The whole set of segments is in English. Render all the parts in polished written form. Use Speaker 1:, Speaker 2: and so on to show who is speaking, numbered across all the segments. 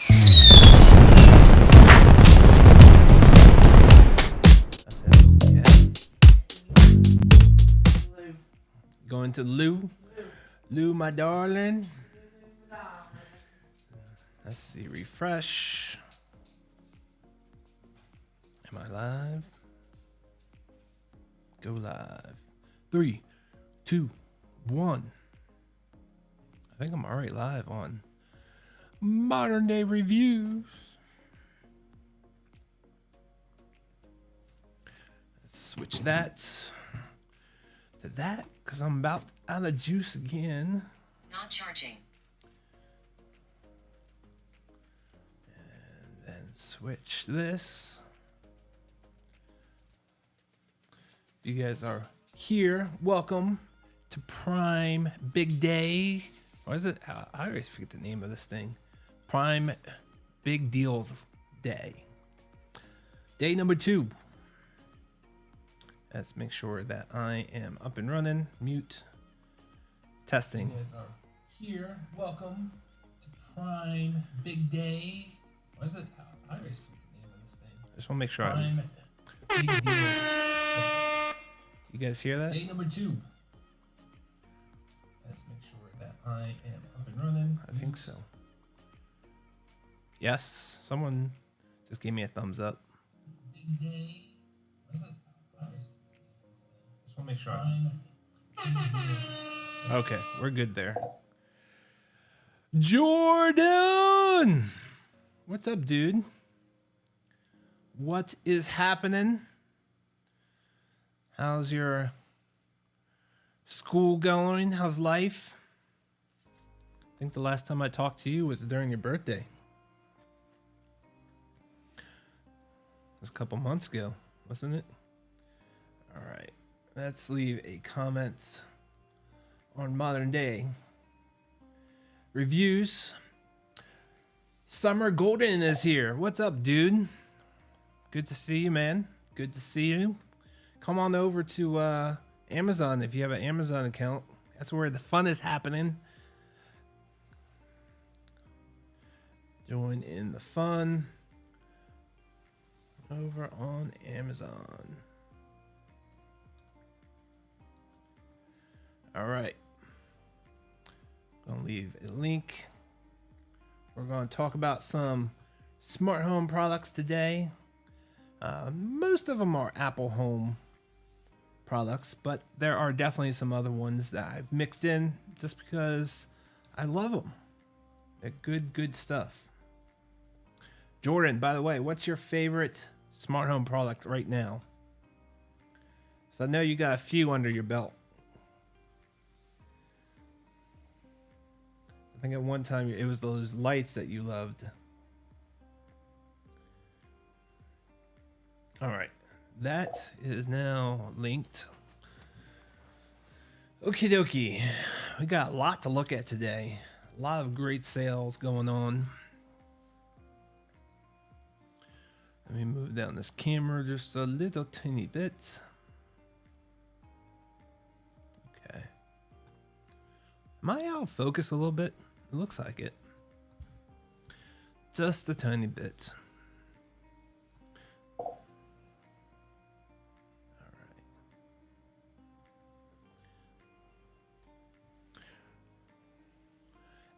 Speaker 1: Going to Lou. Lou, my darling. Let's see. Refresh. Am I live? Go live. 3, 2, 1. I think I'm already live on Modern Day Reviews. Let's switch that to that because I'm about out of juice again.
Speaker 2: Not charging.
Speaker 1: And then switch this. You guys are here. Welcome to Prime Big Day. What is it? I always forget the name of this thing. Prime Big Deals Day. Day number 2. Let's make sure that I am up and running. Mute. Testing. You guys are here. Welcome to Prime Big Day. What is it? I always forget the name of this thing. I just want to make sure I'm Big Deals Day. You guys hear that? Day number 2. Let's make sure that I am up and running. I think so. Yes, someone just gave me a thumbs up. Big day. What is it? Just want to make sure okay, we're good there. Jordan! What's up, dude? What is happening? How's your school going? How's life? I think the last time I talked to you was during your birthday. It was a couple months ago, wasn't it? All right. Let's leave a comment on Modern Day Reviews. Summer Golden is here. What's up, dude? Good to see you, man. Good to see you. Come on over to Amazon if you have an Amazon account. That's where the fun is happening. Join in the fun over on Amazon. All right. Gonna leave a link. We're gonna talk about some smart home products today. Most of them are Apple Home products, but there are definitely some other ones that I've mixed in just because I love them. They're good stuff. Jordan, by the way, what's your favorite smart home product right now? So I know you got a few under your belt. I think at one time it was those lights that you loved. All right. That is now linked. Okie dokie. We got a lot to look at today. A lot of great sales going on. Let me move down this camera just a little tiny bit. Okay. Am I out of focus a little bit? It looks like it. Just a tiny bit.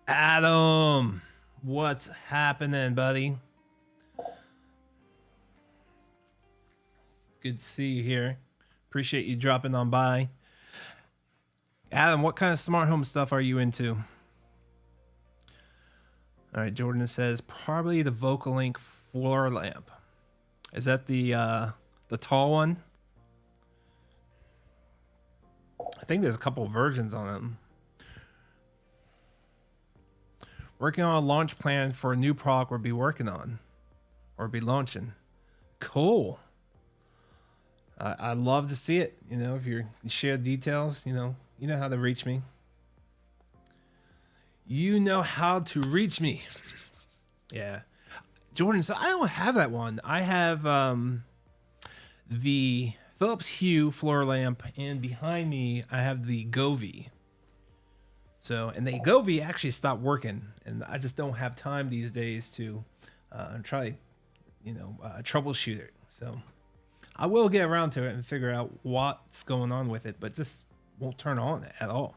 Speaker 1: Adam, what's happening, buddy? Good to see you here. Appreciate you dropping on by. Adam, what kind of smart home stuff are you into? All right, Jordan says probably the VocaLink floor lamp. Is that the tall one? I think there's a couple versions on them. Working on a launch plan for a new product we'll be working on or be launching. Cool. I'd love to see it. You know, if you share details, you know how to reach me. You know how to reach me. Yeah. Jordan, so I don't have that one. I have the Philips Hue floor lamp, and behind me I have the Govee. So, and the Govee actually stopped working, and I just don't have time these days to try, troubleshoot it. So I will get around to it and figure out what's going on with it, but just won't turn on at all.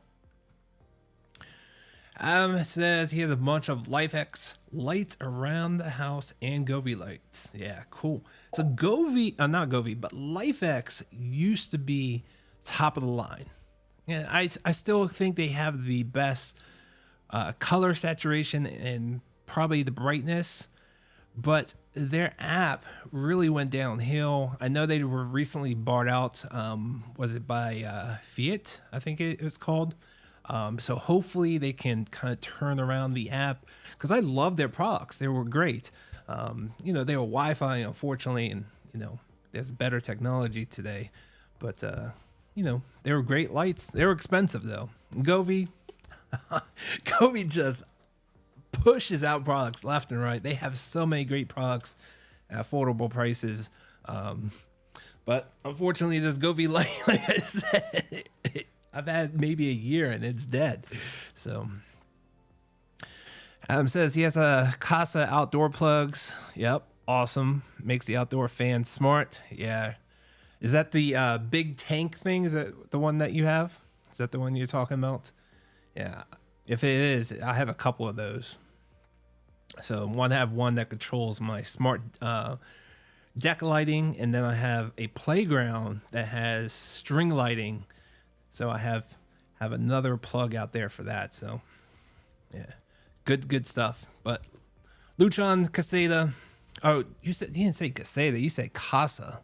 Speaker 1: It says he has a bunch of LifeX lights around the house and Govee lights. Yeah, cool. So Govee, not Govee, but LifeX used to be top of the line. Yeah, I still think they have the best color saturation and probably the brightness, but their app really went downhill. I know they were recently bought out. Was it by Fiat? I think it was called. So hopefully they can kind of turn around the app, because I love their products. They were great. They were Wi-Fi, unfortunately, and there's better technology today. But they were great lights. They were expensive though. Govee, Govee just pushes out products left and right. They have so many great products at affordable prices. But unfortunately, this Govee light, like I said, I've had maybe a year and it's dead. So Adam says he has a Casa outdoor plugs. Yep. Awesome. Makes the outdoor fan smart. Yeah. Is that the big tank thing? Is that the one that you have? Is that the one you're talking about? Yeah. If it is, I have a couple of those. So I have one that controls my smart deck lighting, and then I have a playground that has string lighting. So I have another plug out there for that. So yeah, good stuff. But Luchon Caseta. Oh, you didn't say Caseta. You said Casa.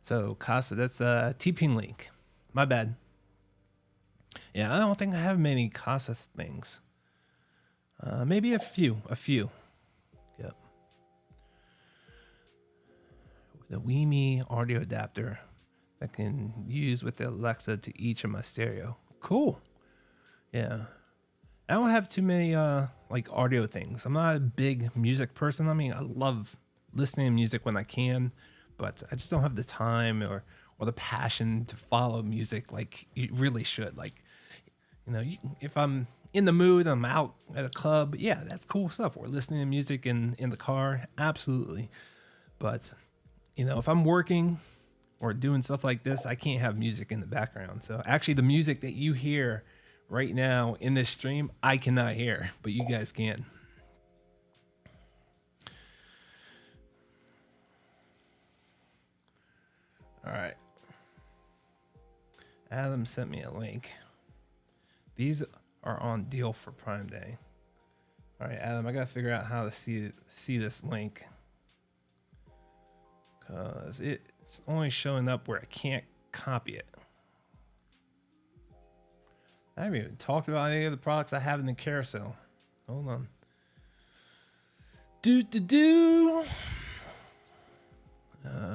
Speaker 1: So Casa, that's TP Link. My bad. Yeah, I don't think I have many Casa things. Maybe a few. Yep. The Weemy audio adapter I can use with the Alexa to each of my stereo. Cool. Yeah. I don't have too many like audio things. I'm not a big music person. I mean, I love listening to music when I can, but I just don't have the time or the passion to follow music like you really should. Like, if I'm in the mood, I'm out at a club, yeah, that's cool stuff. Or listening to music in the car, absolutely. But, if I'm working or doing stuff like this, I can't have music in the background. So actually the music that you hear right now in this stream, I cannot hear, but you guys can. All right. Adam sent me a link. These are on deal for Prime Day. All right, Adam, I got to figure out how to see this link, because it's only showing up where I can't copy it. I haven't even talked about any of the products I have in the carousel. Hold on.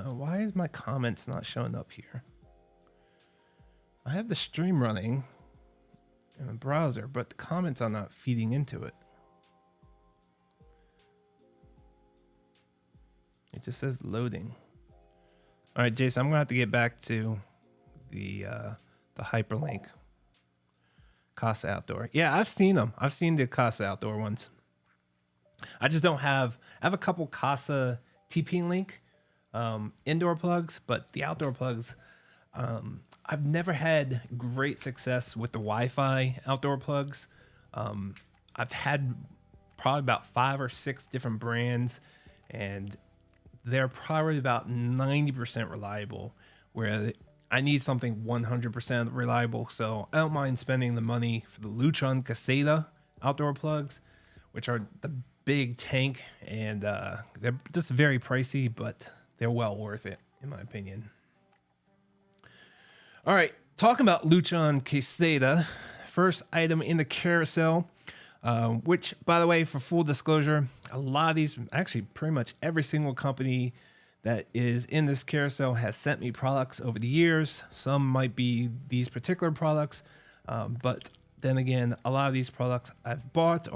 Speaker 1: Why is my comments not showing up here? I have the stream running in the browser, but the comments are not feeding into it. It just says loading. All right, Jason, I'm gonna have to get back to the hyperlink. Casa Outdoor. Yeah, I've seen them. I've seen the Casa Outdoor ones. I just don't have. I have a couple Casa TP Link indoor plugs, but the outdoor plugs, I've never had great success with the Wi-Fi outdoor plugs. I've had probably about 5 or 6 different brands, and they're probably about 90% reliable, where I need something 100% reliable. So I don't mind spending the money for the Luchon Caseta outdoor plugs, which are the big tank, and they're just very pricey, but they're well worth it, in my opinion. All right, talking about Luchon Caseta, first item in the carousel, which, by the way, for full disclosure, a lot of these, actually pretty much every single company that is in this carousel has sent me products over the years. Some might be these particular products, but then again, a lot of these products I've bought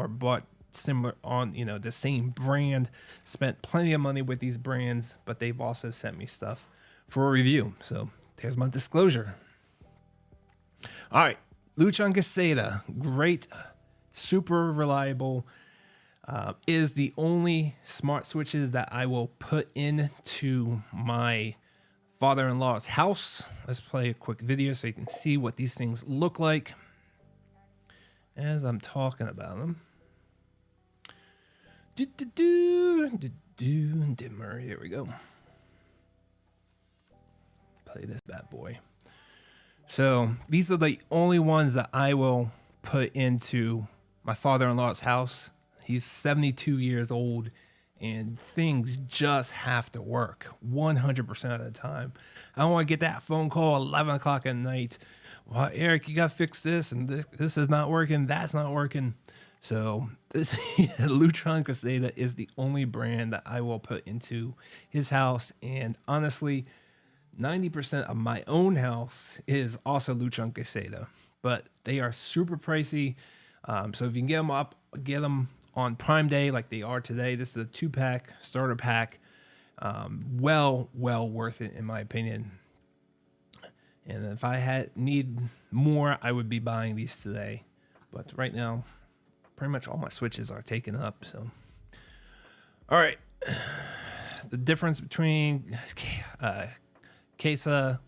Speaker 1: similar on, the same brand, spent plenty of money with these brands, but they've also sent me stuff for a review. So there's my disclosure. All right, Lutron Caseta, great, super reliable. Is the only smart switches that I will put into my father-in-law's house. Let's play a quick video so you can see what these things look like as I'm talking about them. Dimmer, here we go. Play this bad boy. So these are the only ones that I will put into my father-in-law's house. He's 72 years old and things just have to work 100% of the time. I don't want to get that phone call 11 o'clock at night. Well, Eric, you got to fix this and this is not working. That's not working. So this Lutron Caseta is the only brand that I will put into his house. And honestly, 90% of my own house is also Lutron Caseta, but they are super pricey. So if you can get them on Prime Day like they are today. This is a 2-pack starter pack. Well worth it in my opinion. And if I need more, I would be buying these today. But right now, pretty much all my switches are taken up. So, all right, the difference between Casa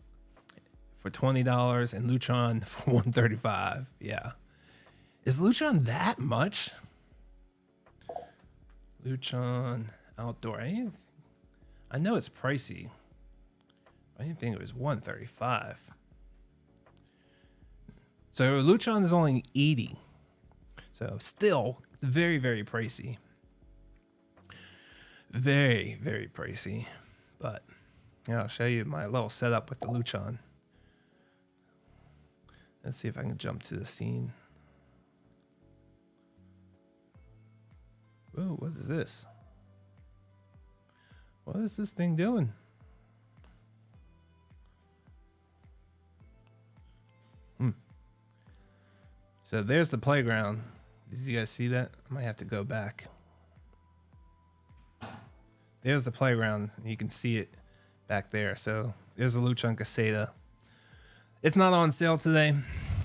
Speaker 1: for $20 and Lutron for $135. Yeah, is Lutron that much? Lutron outdoor. I know it's pricey. I didn't think it was $135. So Lutron is only $80. So still very, very pricey. Very, very pricey. But yeah, I'll show you my little setup with the Lutron. Let's see if I can jump to the scene. Whoa, what is this? What is this thing doing? So there's the playground. Did you guys see that? I might have to go back. There's the playground. You can see it back there. So there's the Lutron Caseta. It's not on sale today,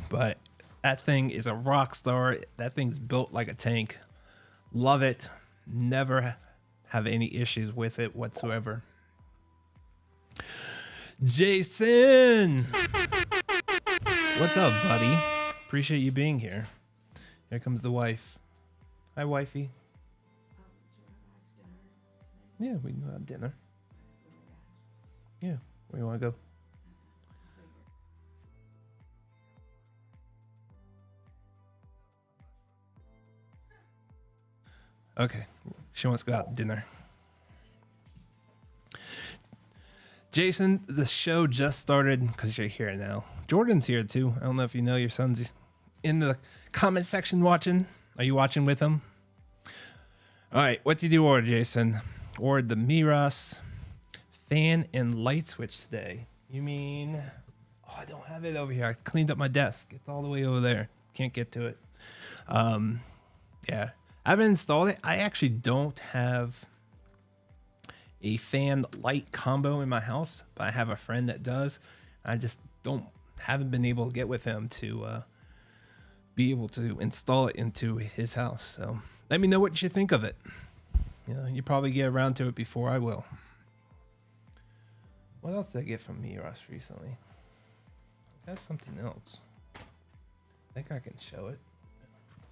Speaker 1: but that thing is a rock star. That thing's built like a tank. Love it. Never have any issues with it whatsoever. Jason! What's up, buddy? Appreciate you being here. Here comes the wife. Hi, wifey. Yeah, we can go have dinner. Yeah, where you want to go? Okay, she wants to go out to dinner. Jason, the show just started because you're here now. Jordan's here too. I don't know if you know your son's in the comment section watching. Are you watching with him? All right, what did you order, Jason? Ordered the Miras fan and light switch today. You mean, oh, I don't have it over here. I cleaned up my desk. It's all the way over there. Can't get to it. Yeah, I haven't installed it. I actually don't have a fan light combo in my house, but I have a friend that does. I just haven't been able to get with him to be able to install it into his house. So let me know what you think of it. You know, you probably get around to it before I will. What else did I get from Miras recently? I got something else. I think I can show it.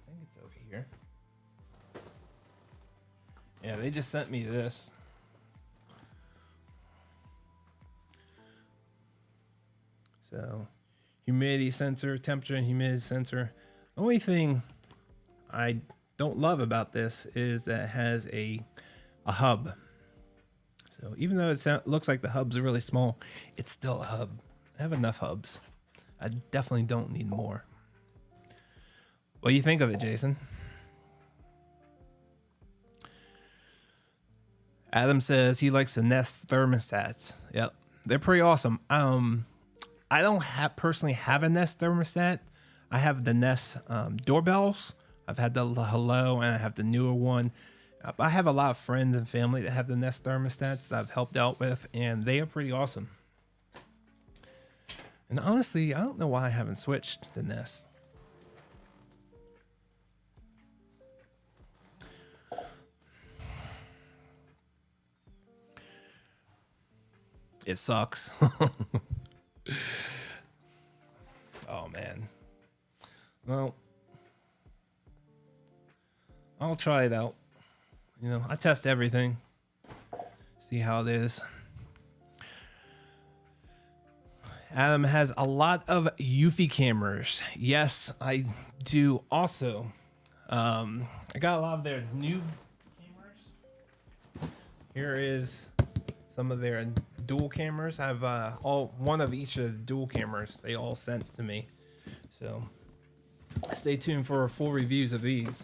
Speaker 1: I think it's over here. Yeah, they just sent me this. So, humidity sensor, temperature and humidity sensor. The only thing I don't love about this is that it has a hub. So even though it looks like the hubs are really small, it's still a hub. I have enough hubs. I definitely don't need more. What do you think of it, Jason? Adam says he likes the Nest thermostats. Yep, they're pretty awesome. I don't personally have a Nest thermostat. I have the Nest doorbells. I've had the Hello and I have the newer one. I have a lot of friends and family that have the Nest thermostats that I've helped out with, and they are pretty awesome. And honestly, I don't know why I haven't switched to Nest. it sucks. Oh man. Well, I'll try it out. You know, I test everything. See how it is. Adam has a lot of Eufy cameras. Yes, I do also. I got a lot of their new cameras. Here is some of their dual cameras. I have one of each of the dual cameras they all sent to me. So stay tuned for full reviews of these.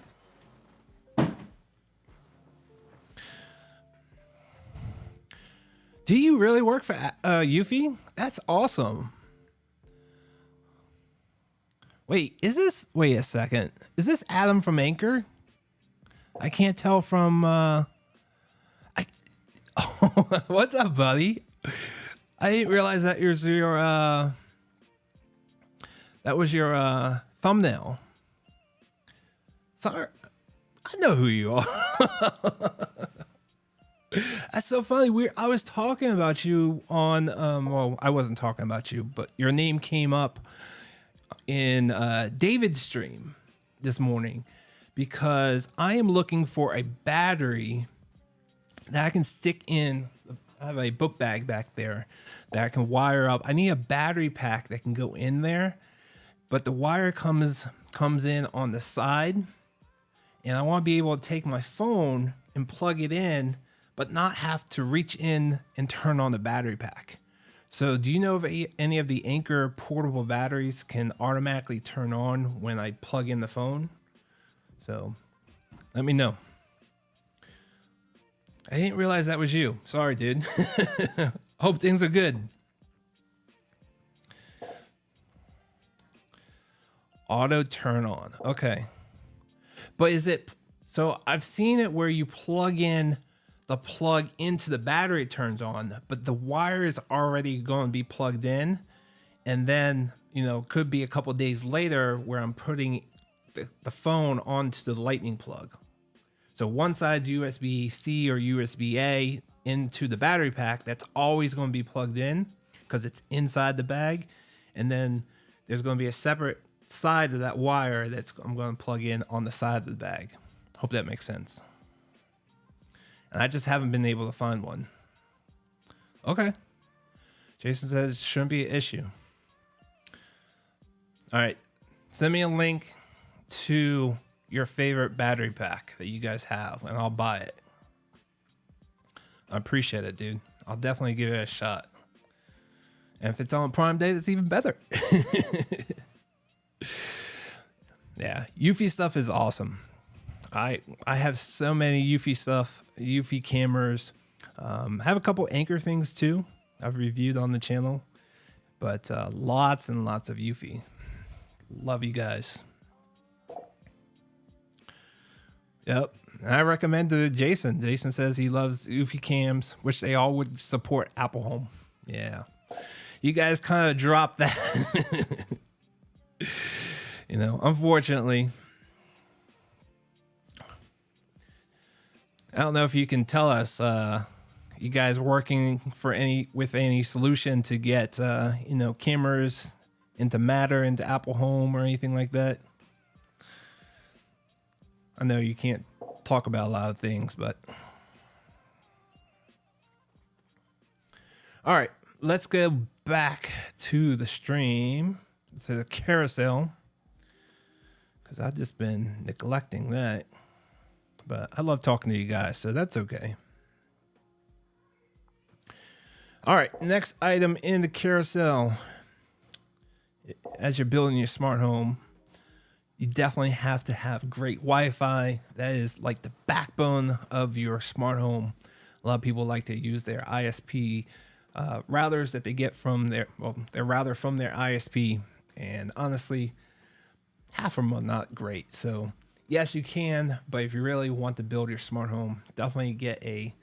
Speaker 1: Do you really work for Eufy? That's awesome. Wait a second. Is this Adam from Anchor? I can't tell from what's up, buddy? I didn't realize that that was your thumbnail. Sorry. I know who you are. That's so funny. I was talking about you on, well, I wasn't talking about you, but your name came up in David's stream this morning because I am looking for a battery that I can stick in. I have a book bag back there that I can wire up. I need a battery pack that can go in there, but the wire comes in on the side, and I want to be able to take my phone and plug it in, but not have to reach in and turn on the battery pack. So do you know if any of the Anchor portable batteries can automatically turn on when I plug in the phone? So let me know. I didn't realize that was you. Sorry, dude. Hope things are good. Auto turn on. Okay. But is it... So I've seen it where you plug in the plug into the battery, turns on, but the wire is already going to be plugged in. And then, you know, could be a couple days later where I'm putting the phone onto the lightning plug. So one side's USB-C or USB-A into the battery pack. That's always going to be plugged in because it's inside the bag. And then there's going to be a separate side of that wire I'm going to plug in on the side of the bag. Hope that makes sense. And I just haven't been able to find one. Okay. Jason says shouldn't be an issue. All right. Send me a link to your favorite battery pack that you guys have, and I'll buy it. I appreciate it, dude. I'll definitely give it a shot. And if it's on Prime Day, that's even better. Yeah, Eufy stuff is awesome. I have so many Eufy stuff, Eufy cameras. I have a couple Anchor things too. I've reviewed on the channel, but lots and lots of Eufy. Love you guys. Yep. And I recommend to Jason. Jason says he loves Eufy cams, which they all would support Apple Home. Yeah. You guys kind of dropped that. You know, unfortunately. I don't know if you can tell us, you guys working with any solution to get, you know, cameras into Matter, into Apple Home or anything like that. I know you can't talk about a lot of things, but. All right, let's go back to the stream, to the carousel, because I've just been neglecting that. But I love talking to you guys, so that's okay. All right, next item in the carousel. As you're building your smart home, you definitely have to have great Wi-Fi. That is like the backbone of your smart home. A lot of people like to use their ISP routers that they get from their router from their ISP. And honestly, half of them are not great. So yes, you can, but if you really want to build your smart home, definitely get a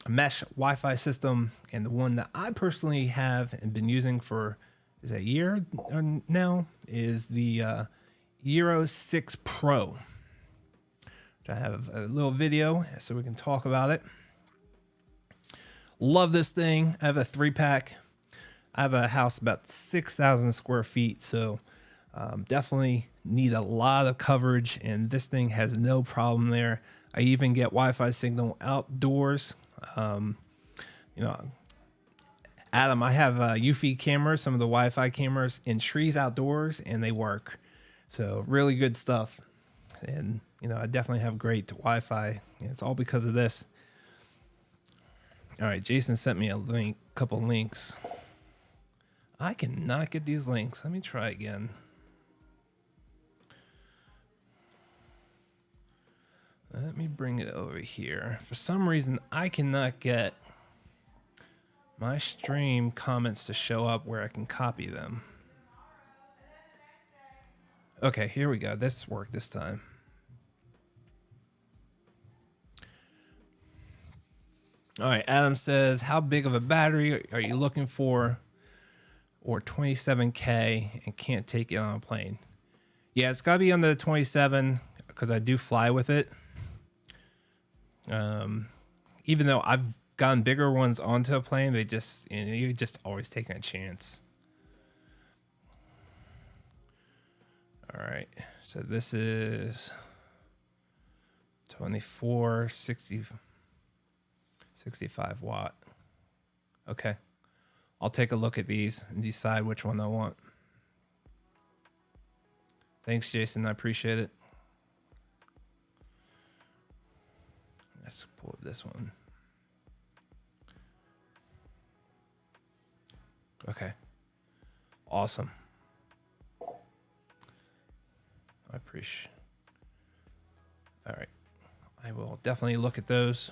Speaker 1: mesh Wi-Fi system. And the one that I personally have and been using for a year now is the Euro 6 Pro. Which I have a little video so we can talk about it. Love this thing. I have a 3-pack. I have a house about 6,000 square feet, so definitely need a lot of coverage, and this thing has no problem there. I even get Wi-Fi signal outdoors. You know, Adam, I have UV cameras, some of the Wi-Fi cameras in trees outdoors, and they work. So really good stuff. And, you know, I definitely have great Wi-Fi. It's all because of this. All right, Jason sent me a link, couple links. I cannot get these links. Let me try again. Let me bring it over here. For some reason, I cannot get my stream comments to show up where I can copy them. Okay, here we go. This worked this time. All right, Adam says, how big of a battery are you looking for? Or 27K and can't take it on a plane? Yeah, it's got to be under the 27 because I do fly with it. Even though I've gotten bigger ones onto a plane, they just, you know, you're just always taking a chance. All right, so this is 24, 60, 65 watt. Okay. I'll take a look at these and decide which one I want. Thanks, Jason. I appreciate it. Let's pull up this one. Okay. Awesome. I appreciate. All right. I will definitely look at those.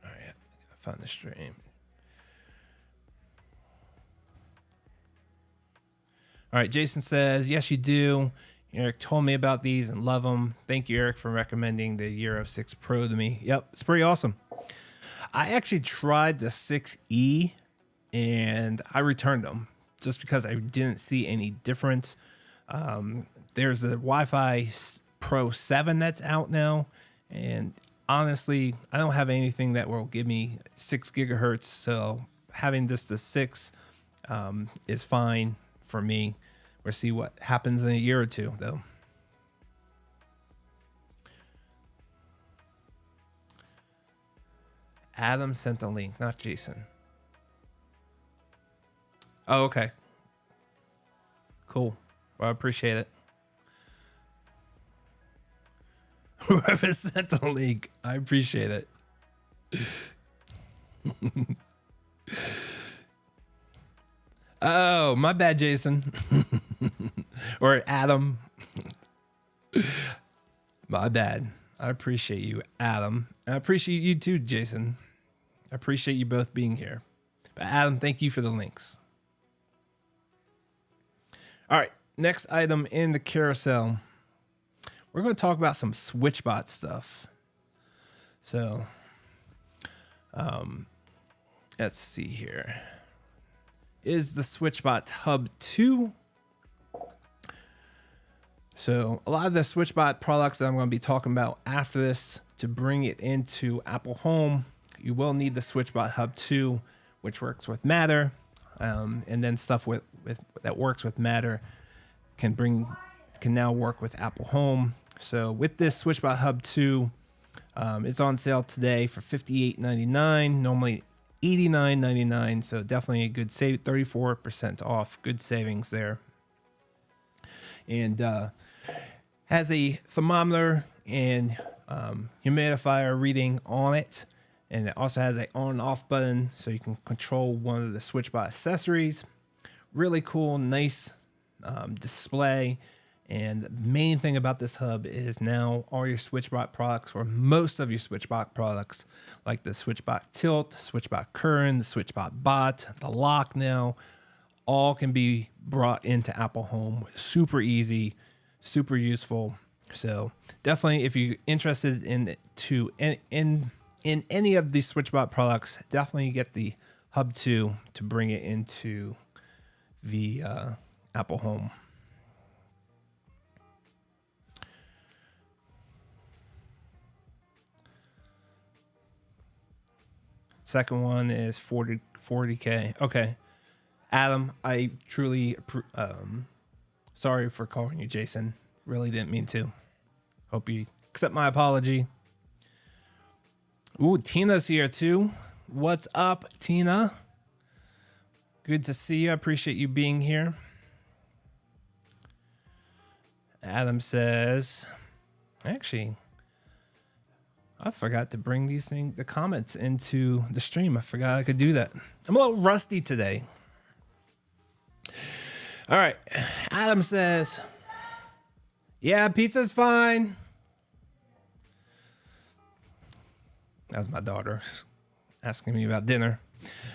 Speaker 1: All right. I found the stream. All right, Jason says, yes, you do. Eric told me about these and love them. Thank you, Eric, for recommending the Euro 6 Pro to me. Yep, it's pretty awesome. I actually tried the 6E and I returned them just because I didn't see any difference. There's the Wi-Fi Pro 7 that's out now. And honestly, I don't have anything that will give me 6 gigahertz. So having just the 6 is fine for me. We'll see what happens in a year or two, though. Adam sent the link, not Jason. Oh, okay. Cool. Well, I appreciate it. Whoever sent the link, I appreciate it. Oh, my bad, Jason. Or Adam. My bad. I appreciate you, Adam. I appreciate you too, Jason. I appreciate you both being here. But Adam, thank you for the links. All right, next item in the carousel. We're going to talk about some SwitchBot stuff. So, let's see here. Is the SwitchBot Hub 2. So a lot of the SwitchBot products that I'm going to be talking about after this, to bring it into Apple Home, you will need the SwitchBot Hub 2, which works with Matter, and then stuff with that works with Matter can now work with Apple Home. So with this SwitchBot Hub 2, it's on sale today for $58.99, normally $89.99, so definitely a good save, 34% off, good savings there. And has a thermometer and humidifier reading on it, and it also has an on and off button, so you can control one of the SwitchBot accessories. Really cool, nice display. And the main thing about this hub is now all your SwitchBot products, or most of your SwitchBot products, like the SwitchBot Tilt, SwitchBot Current, the SwitchBot Bot, the lock now, all can be brought into Apple Home. Super easy, super useful. So definitely, if you're interested in any of these SwitchBot products, definitely get the Hub 2 to bring it into the Apple Home. Second one is 40K. Okay. Adam, I truly, sorry for calling you Jason. Really didn't mean to. Hope you accept my apology. Ooh, Tina's here too. What's up, Tina? Good to see you. I appreciate you being here. Adam says, actually, I forgot to bring the comments into the stream. I forgot I could do that. I'm a little rusty today. All right. Adam says, yeah, pizza's fine. That was my daughter asking me about dinner.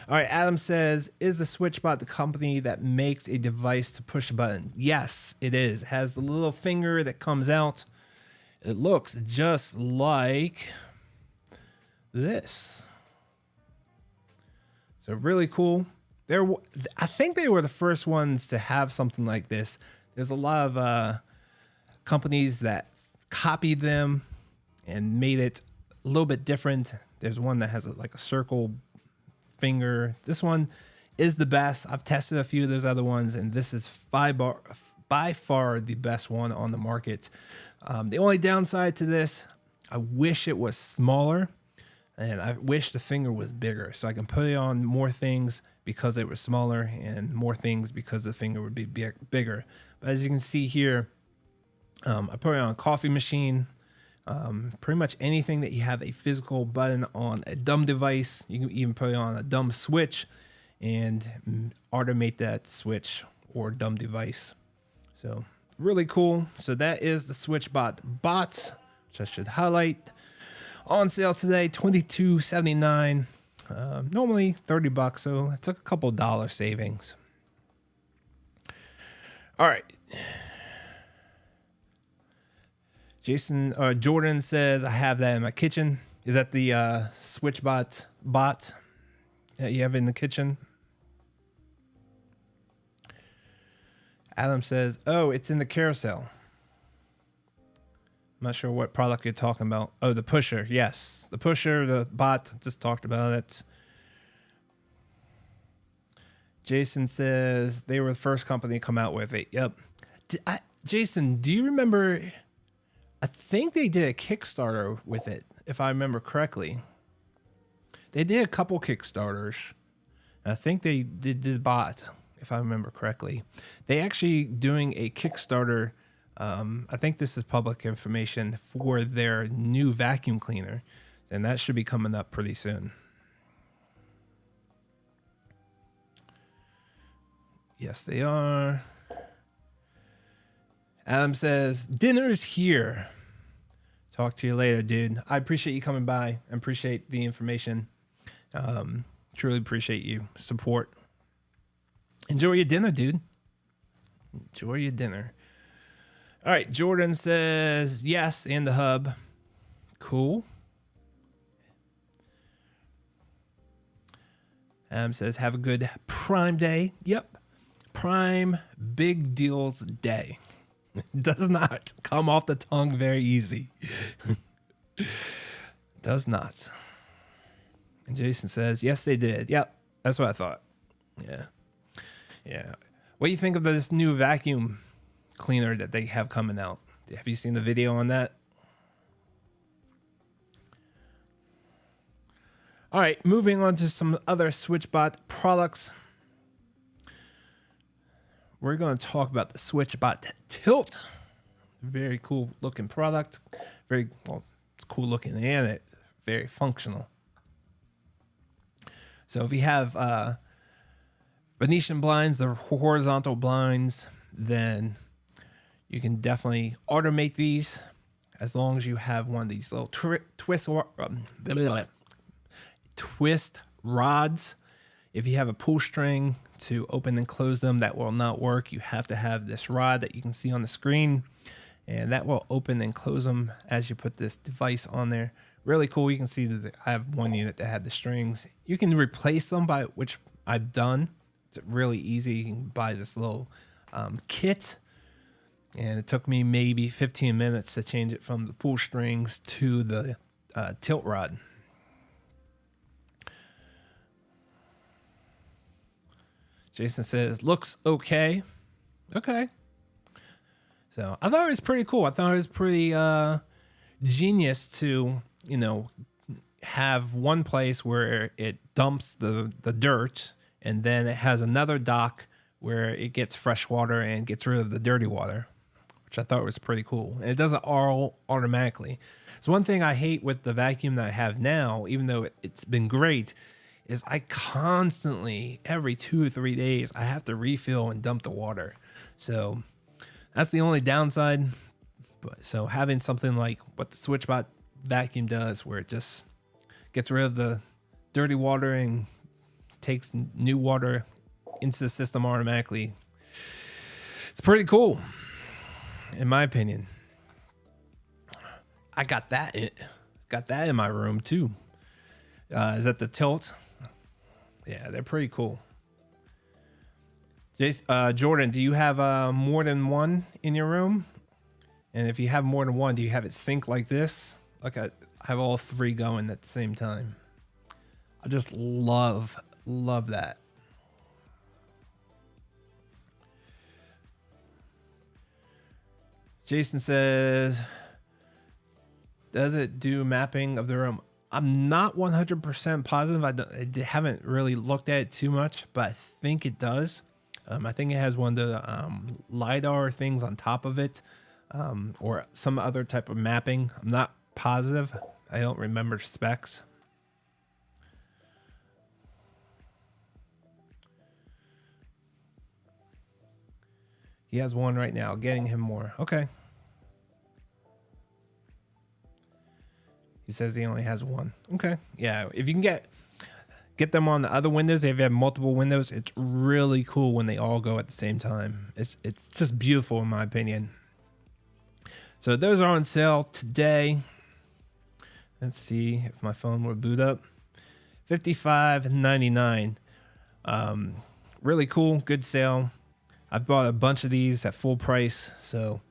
Speaker 1: All right. Adam says, is the SwitchBot the company that makes a device to push a button? Yes, it is. It has the little finger that comes out. It looks just like this. So really cool. I think they were the first ones to have something like this. There's a lot of companies that copied them and made it a little bit different. There's one that has like a circle finger. This one is the best. I've tested a few of those other ones, and this is by far the best one on the market. The only downside to this, I wish it was smaller, and I wish the finger was bigger so I can put it on more things because it was smaller, and more things because the finger would be bigger. But as you can see here, I put it on a coffee machine. Pretty much anything that you have a physical button on a dumb device. You can even put it on a dumb switch and automate that switch or dumb device. So really cool. So that is the SwitchBot bot, which I should highlight. On sale today, $22.79. Normally $30, so it's a couple dollar savings. All right. Jordan says, I have that in my kitchen. Is that the SwitchBot bot that you have in the kitchen? Adam says, oh, it's in the carousel. I'm not sure what product you're talking about. Oh, the pusher. Yes. The pusher, the bot, just talked about it. Jason says they were the first company to come out with it. Yep. Jason, do you remember? I think they did a Kickstarter with it, if I remember correctly. They did a couple Kickstarters. I think they did the bot, if I remember correctly. They actually doing a Kickstarter. I think this is public information for their new vacuum cleaner, and that should be coming up pretty soon. Yes, they are. Adam says, dinner's here. Talk to you later, dude. I appreciate you coming by. I appreciate the information. Truly appreciate you. Support. Enjoy your dinner, dude. Enjoy your dinner. All right, Jordan says, yes, and the hub. Cool. Adam says, have a good Prime Day. Yep. Prime Big Deals Day. Does not come off the tongue very easy. Does not. And Jason says, yes, they did. Yep. That's what I thought. Yeah. Yeah. What do you think of this new vacuum cleaner that they have coming out? Have you seen the video on that? All right, moving on to some other SwitchBot products. We're going to talk about the SwitchBot Tilt. Very cool looking product. Very, well, it's cool looking and it's very functional. So if you have Venetian blinds, the horizontal blinds, then you can definitely automate these as long as you have one of these little twist rods. If you have a pull string to open and close them, that will not work. You have to have this rod that you can see on the screen, and that will open and close them as you put this device on there. Really cool. You can see that I have one unit that had the strings. You can replace them, by which I've done. It's really easy. You can buy this little kit, and it took me maybe 15 minutes to change it from the pull strings to the tilt rod. Jason says, looks okay. Okay. So I thought it was pretty cool. I thought it was pretty genius to, you know, have one place where it dumps the dirt, and then it has another dock where it gets fresh water and gets rid of the dirty water, which I thought was pretty cool. And it does it all automatically. So one thing I hate with the vacuum that I have now, even though it's been great, is I constantly, every 2 or 3 days, I have to refill and dump the water. So that's the only downside. But so having something like what the SwitchBot vacuum does, where it just gets rid of the dirty water and takes new water into the system automatically, it's pretty cool, in my opinion. I got that in my room too. Is that the tilt? Yeah, they're pretty cool. Jordan, do you have more than one in your room? And if you have more than one, do you have it sync like this? Like I have all three going at the same time. I just love that. Jason says, does it do mapping of the room? I'm not 100% positive. I haven't really looked at it too much, but I think it does. I think it has one of the LiDAR things on top of it, or some other type of mapping. I'm not positive. I don't remember specs. He has one right now. Getting him more. Okay. He says he only has one. Okay. Yeah. If you can get them on the other windows, if you have multiple windows, it's really cool when they all go at the same time. It's just beautiful in my opinion. So those are on sale today. Let's see if my phone will boot up. $55.99. Really cool. Good sale. I bought a bunch of these at full price. So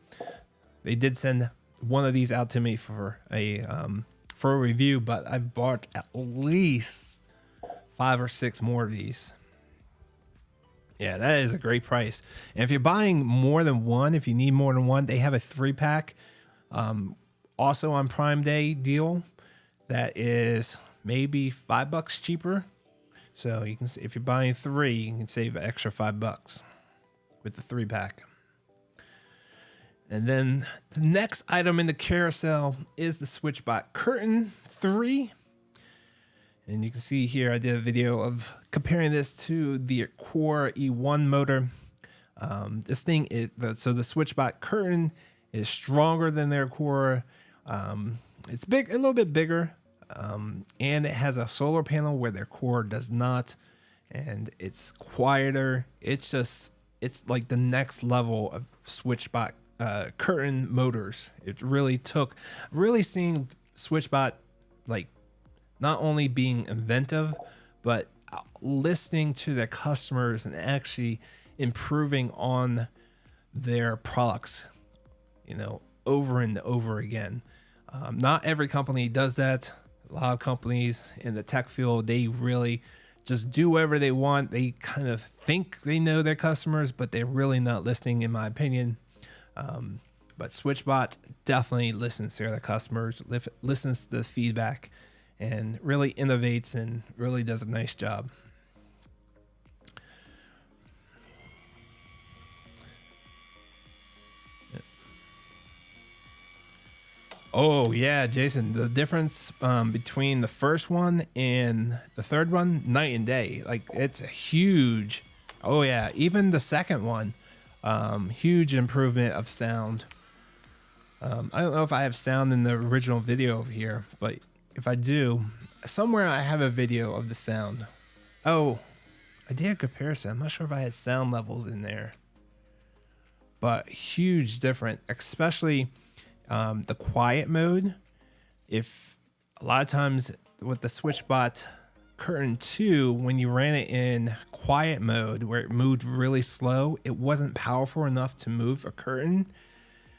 Speaker 1: they did send one of these out to me for a review, but I bought at least 5 or 6 more of these. Yeah, that is a great price. And if you're buying more than one, if you need more than one, they have a 3-pack also on Prime Day deal that is maybe $5 cheaper. So you can, if you're buying 3, you can save an extra $5 with the 3-pack. And then the next item in the carousel is the SwitchBot Curtain 3. And you can see here I did a video of comparing this to the Core E1 motor. This thing is, so the SwitchBot Curtain is stronger than their Core. It's big, a little bit bigger, and it has a solar panel where their Core does not. And it's quieter. It's like the next level of SwitchBot curtain motors. It really seeing SwitchBot like not only being inventive, but listening to their customers and actually improving on their products, you know, over and over again. Not every company does that. A lot of companies in the tech field, they really just do whatever they want. They kind of think they know their customers, but they're really not listening, in my opinion. But SwitchBot definitely listens to their customers, listens to the feedback, and really innovates and really does a nice job. Oh yeah, Jason, the difference between the first one and the third one, night and day. Like, it's a huge. Oh yeah, even the second one, huge improvement of sound. I don't know if I have sound in the original video over here, but if I do, somewhere I have a video of the sound. Oh, I did a comparison. I'm not sure if I had sound levels in there, but huge difference, especially the quiet mode. If a lot of times with the SwitchBot Curtain 2, when you ran it in quiet mode where it moved really slow, it wasn't powerful enough to move a curtain.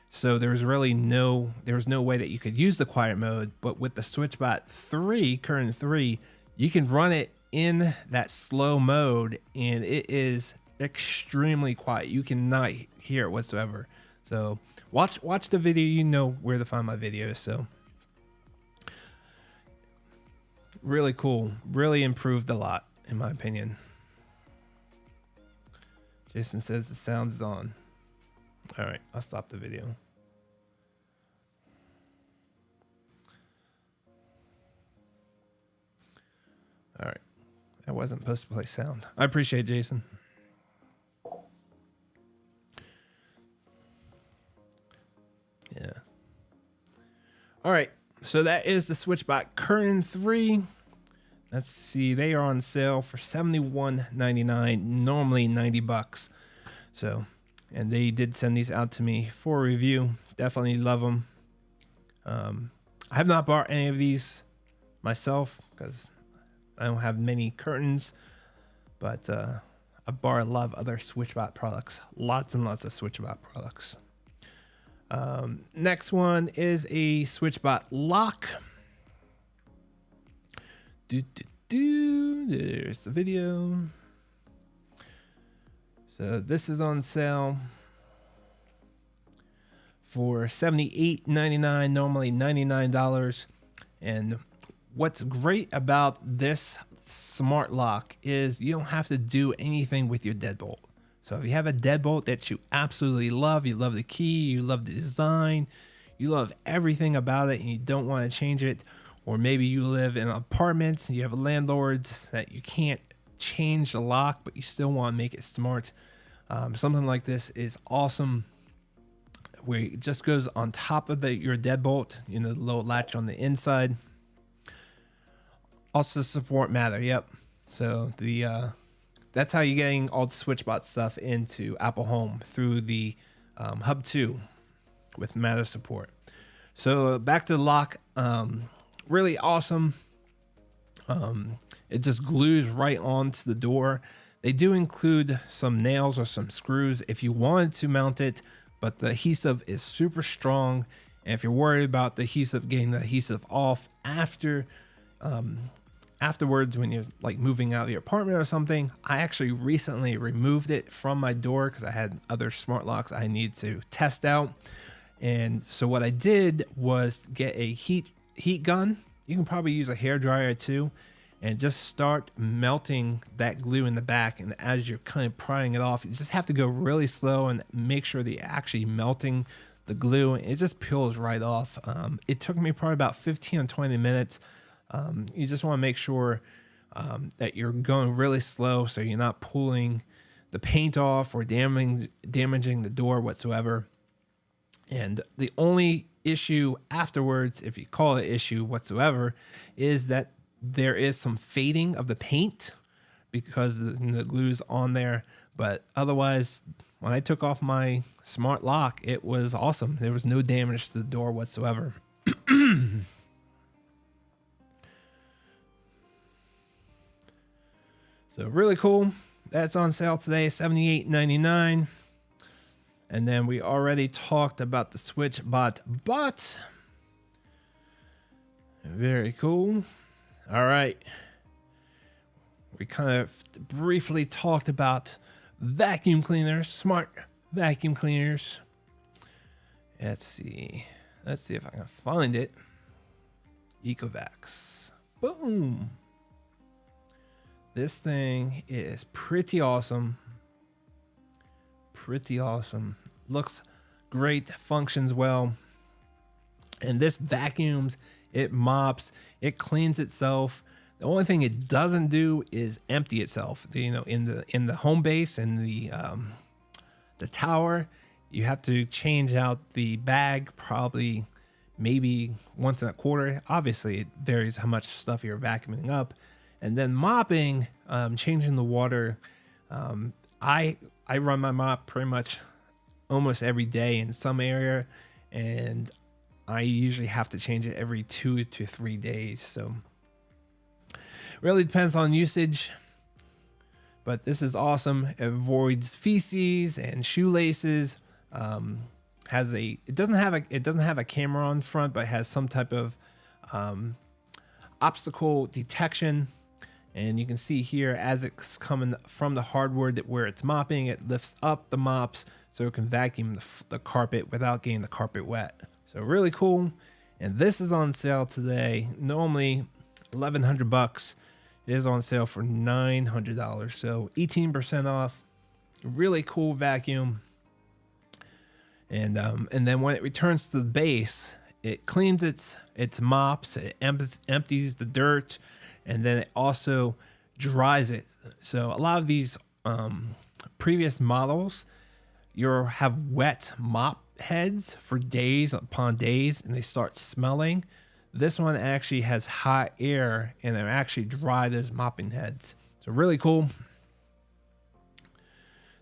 Speaker 1: So there was no way that you could use the quiet mode. But with the SwitchBot 3, Curtain 3, you can run it in that slow mode, and it is extremely quiet. You cannot hear it whatsoever. So watch the video. You know where to find my videos. So really cool. Really improved a lot, in my opinion. Jason says the sound is on. All right, I'll stop the video. All right, I wasn't supposed to play sound. I appreciate it, Jason. Yeah. All right, so that is the SwitchBot Curtain 3. Let's see, they are on sale for $71.99, normally $90. So, and they did send these out to me for review. Definitely love them. I have not bought any of these myself because I don't have many curtains, but I bought a lot of other SwitchBot products. Lots and lots of SwitchBot products. Next one is a SwitchBot lock. There's the video. So this is on sale for $78.99, normally $99. And what's great about this smart lock is you don't have to do anything with your deadbolt. So if you have a deadbolt that you absolutely love, you love the key, you love the design, you love everything about it, and you don't want to change it, or maybe you live in an apartment and you have a landlord that you can't change the lock, but you still want to make it smart. Something like this is awesome, where it just goes on top of your deadbolt, you know, the little latch on the inside. Also support Matter, yep. So that's how you're getting all the SwitchBot stuff into Apple Home, through the Hub 2 with Matter support. So back to the lock, really awesome. It just glues right onto the door. They do include some nails or some screws if you wanted to mount it, but the adhesive is super strong. And if you're worried about the adhesive, getting the adhesive off afterwards when you're like moving out of your apartment or something, I actually recently removed it from my door because I had other smart locks I need to test out. And so what I did was get a heat gun. You can probably use a hairdryer too, and just start melting that glue in the back. And as you're kind of prying it off, you just have to go really slow and make sure that you're actually melting the glue. It just peels right off. It took me probably about 15 or 20 minutes. You just want to make sure that you're going really slow so you're not pulling the paint off or damaging the door whatsoever. And the only issue afterwards, if you call it issue whatsoever, is that there is some fading of the paint because the glue's on there. But otherwise, when I took off my smart lock, it was awesome. There was no damage to the door whatsoever. So really cool. That's on sale today, $78.99. And then we already talked about the SwitchBot bot. Very cool. All right. We kind of briefly talked about vacuum cleaners, smart vacuum cleaners. Let's see if I can find it. Ecovacs. Boom. This thing is pretty awesome. Pretty awesome. Looks great, functions well. And this vacuums, it mops, it cleans itself. The only thing it doesn't do is empty itself. You know, in the home base and the tower, you have to change out the bag probably maybe once in a quarter. Obviously, it varies how much stuff you're vacuuming up. And then mopping, changing the water. I run my mop pretty much almost every day in some area, and I usually have to change it every 2 to 3 days. So really depends on usage, but this is awesome. It avoids feces and shoelaces. It doesn't have a camera on front, but it has some type of obstacle detection. And you can see here as it's coming from the hardwood where it's mopping, it lifts up the mops so it can vacuum the carpet without getting the carpet wet. So really cool. And this is on sale today. Normally $1,100. It is on sale for $900. So 18% off. Really cool vacuum. And then when it returns to the base, it cleans its mops, it empties the dirt, and then it also dries it. So a lot of these previous models, you have wet mop heads for days upon days, and they start smelling. This one actually has hot air, and it actually dry those mopping heads. So really cool.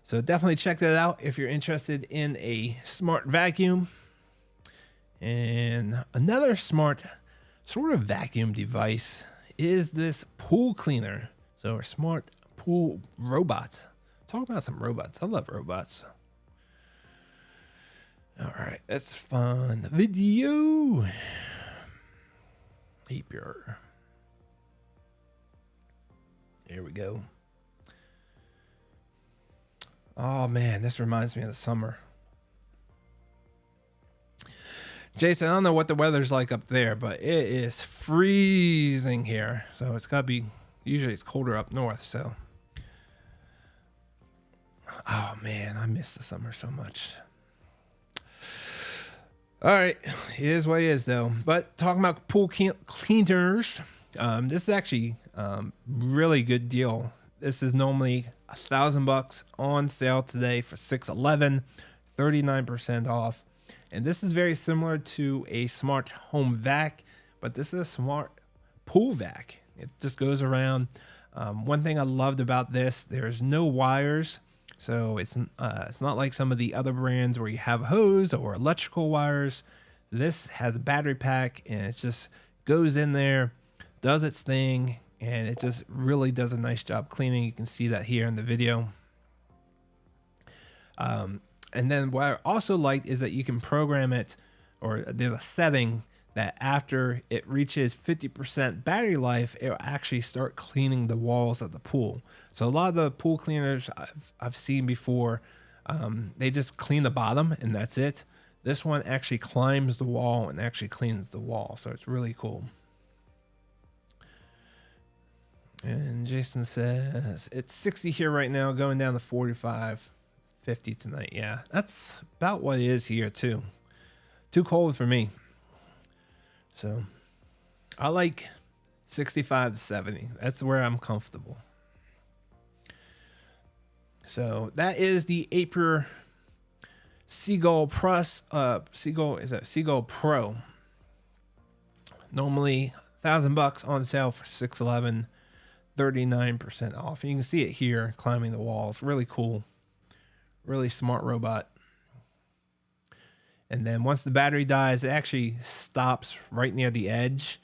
Speaker 1: So definitely check that out if you're interested in a smart vacuum. And another smart sort of vacuum device is this pool cleaner. So a smart pool robot. Talk about some robots. I love robots. All right, let's find the video. Here we go. Oh man, this reminds me of the summer. Jason, I don't know what the weather's like up there, but it is freezing here. So it's gotta be, usually it's colder up north, so. Oh man, I miss the summer so much. All right, it is what it is though. But talking about pool cleaners, this is actually really good deal. This is normally $1,000 on sale today for $611, 39% off. And this is very similar to a smart home vac, but this is a smart pool vac. It just goes around. One thing I loved about this, there's no wires. So it's not like some of the other brands where you have hose or electrical wires. This has a battery pack, and it just goes in there, does its thing, and it just really does a nice job cleaning. You can see that here in the video. And then what I also liked is that you can program it, or there's a setting that after it reaches 50% battery life, it will actually start cleaning the walls of the pool. So a lot of the pool cleaners I've seen before, they just clean the bottom and that's it. This one actually climbs the wall and actually cleans the wall. So it's really cool. And Jason says it's 60 here right now, going down to 45, 50 tonight. Yeah, that's about what it is here too. Too cold for me. So I like 65 to 70. That's where I'm comfortable. So that is the Aper Seagull Plus. Seagull Pro. Normally $1,000 on sale for $611, 39% off. And you can see it here climbing the walls. Really cool. Really smart robot. And then once the battery dies, it actually stops right near the edge.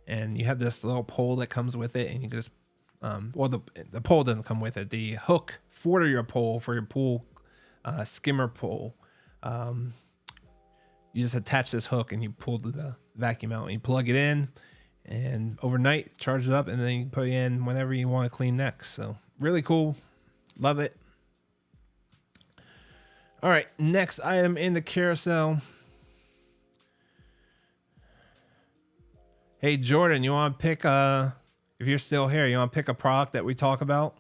Speaker 1: And you have this little pole that comes with it. And you just, well, the pole doesn't come with it. The hook for your pole, for your pool skimmer pole, you just attach this hook and you pull the vacuum out and you plug it in. And overnight, charge it up, and then you put it in whenever you want to clean next. So really cool. Love it. All right, next item in the carousel. Hey, Jordan, you want to pick if you're still here, you want to pick a product that we talk about?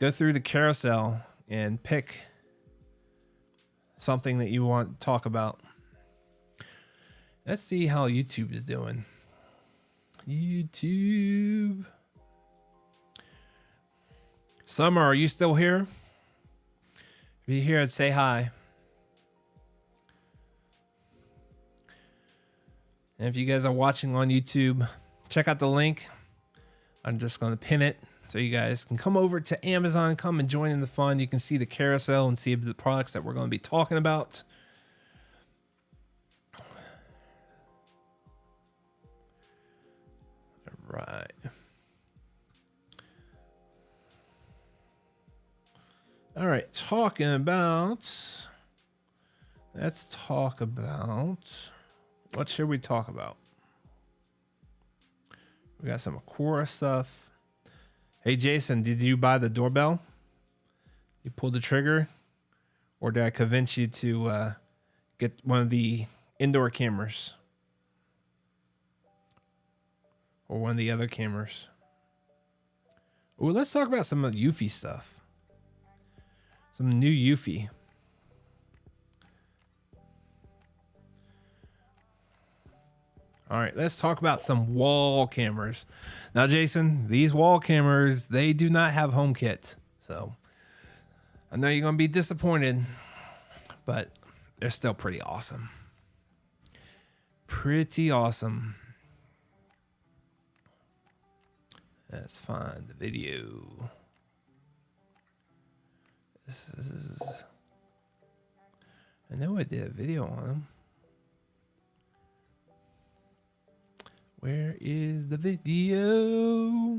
Speaker 1: Go through the carousel and pick something that you want to talk about. Let's see how YouTube is doing. YouTube. Summer, are you still here? If you're here, I'd say hi. And if you guys are watching on YouTube, check out the link. I'm just going to pin it so you guys can come over to Amazon, come and join in the fun. You can see the carousel and see the products that we're going to be talking about. All right. All right, let's talk about, what should we talk about? We got some Aquara stuff. Hey, Jason, did you buy the doorbell? You pulled the trigger? Or did I convince you to get one of the indoor cameras? Or one of the other cameras? Oh, let's talk about some of the Eufy stuff. Some new Eufy. All right, let's talk about some wall cameras. Now, Jason, these wall cameras, they do not have HomeKit. So I know you're going to be disappointed, but they're still pretty awesome. Pretty awesome. Let's find the video. This is... I know I did a video on them. Where is the video?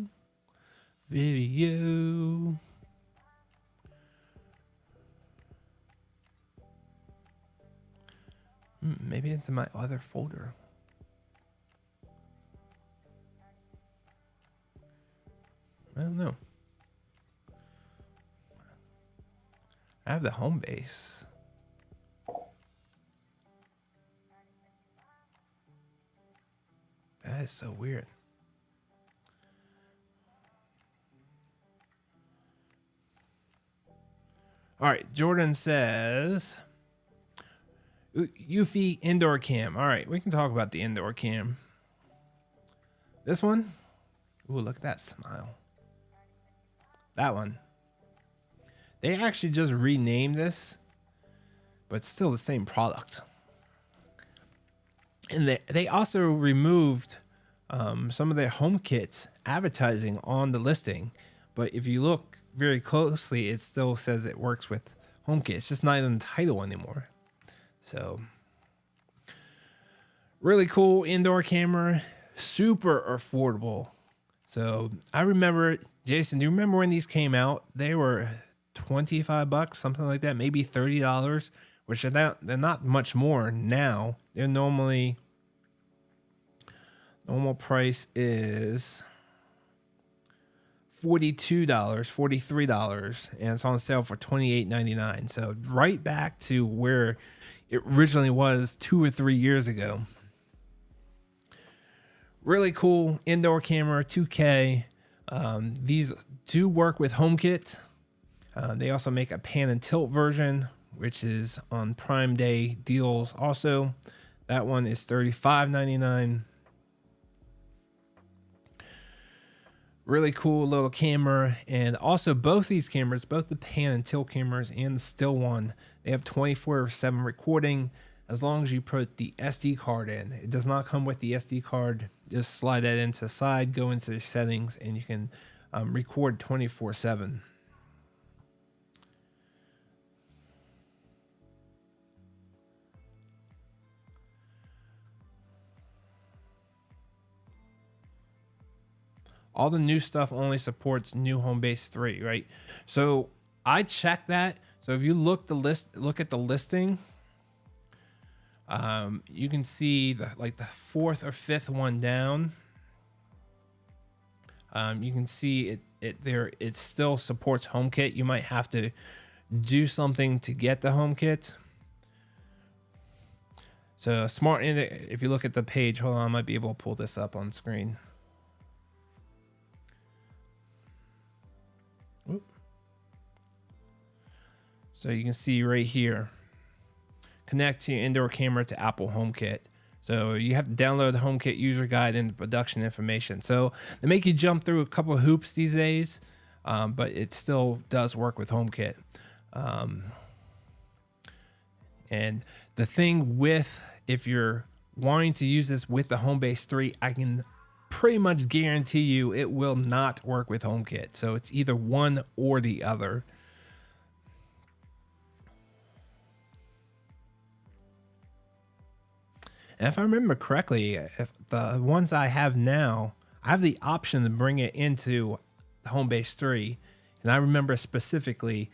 Speaker 1: Video. Maybe it's in my other folder. I don't know. I have the home base. That is so weird. All right, Jordan says, Eufy indoor cam. All right, we can talk about the indoor cam. This one. Ooh, look at that smile. That one. They actually just renamed this, but it's still the same product. And they also removed some of their HomeKit advertising on the listing. But if you look very closely, it still says it works with HomeKit. It's just not in the title anymore. So, really cool indoor camera. Super affordable. So, I remember, Jason, do you remember when these came out? They were $25, something like that, maybe $30, which they're not much more now. They're normal price is $42, $43, and it's on sale for $28.99. So right back to where it originally was 2 or 3 years ago. Really cool indoor camera, 2K. These do work with HomeKit. They also make a pan and tilt version, which is on Prime Day deals also. That one is $35.99. Really cool little camera. And also both these cameras, both the pan and tilt cameras and the still one, they have 24/7 recording as long as you put the SD card in. It does not come with the SD card. Just slide that into the side, go into the settings, and you can record 24/7. All the new stuff only supports new Homebase 3, right? So I checked that. So if you look at the listing, you can see the fourth or fifth one down. You can see it still supports HomeKit. You might have to do something to get the HomeKit. So if you look at the page, hold on, I might be able to pull this up on screen. So you can see right here, connect your indoor camera to Apple HomeKit. So you have to download the HomeKit user guide and production information. So they make you jump through a couple of hoops these days, but it still does work with HomeKit. And the thing with, if you're wanting to use this with the Homebase 3, I can pretty much guarantee you it will not work with HomeKit. So it's either one or the other. And if I remember correctly, if the ones I have now, I have the option to bring it into the Homebase 3. And I remember specifically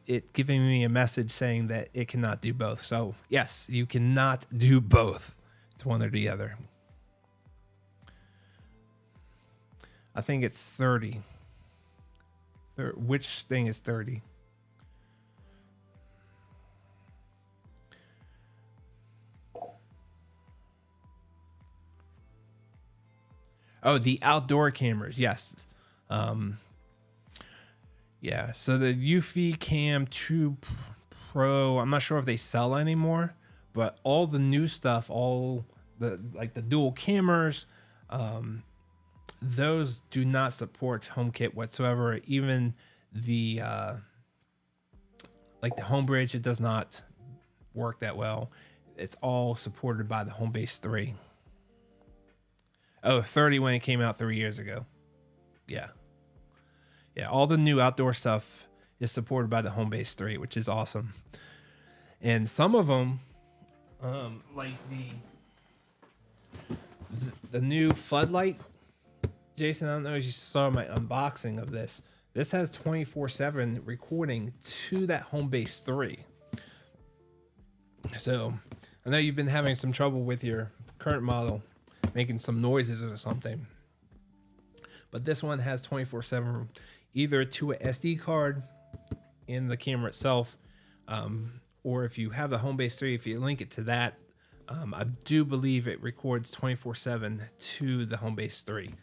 Speaker 1: it giving me a message saying that it cannot do both. So yes, you cannot do both. It's one or the other. I think it's 30. Which thing is 30? Oh, the outdoor cameras. Yes. Yeah. So the Eufy Cam 2 Pro, I'm not sure if they sell anymore, but all the new stuff, all the dual cameras, those do not support HomeKit whatsoever. Even the the Homebridge, it does not work that well. It's all supported by the Homebase 3. Oh, 30 when it came out 3 years ago. Yeah. Yeah, all the new outdoor stuff is supported by the Homebase 3, which is awesome. And some of them, like the new floodlight, Jason, I don't know if you saw my unboxing of this. This has 24/7 recording to that Homebase 3. So I know you've been having some trouble with your current model, making some noises or something. But this one has 24/7, either to a SD card in the camera itself, or if you have the Homebase 3, if you link it to that, I do believe it records 24/7 to the Homebase 3.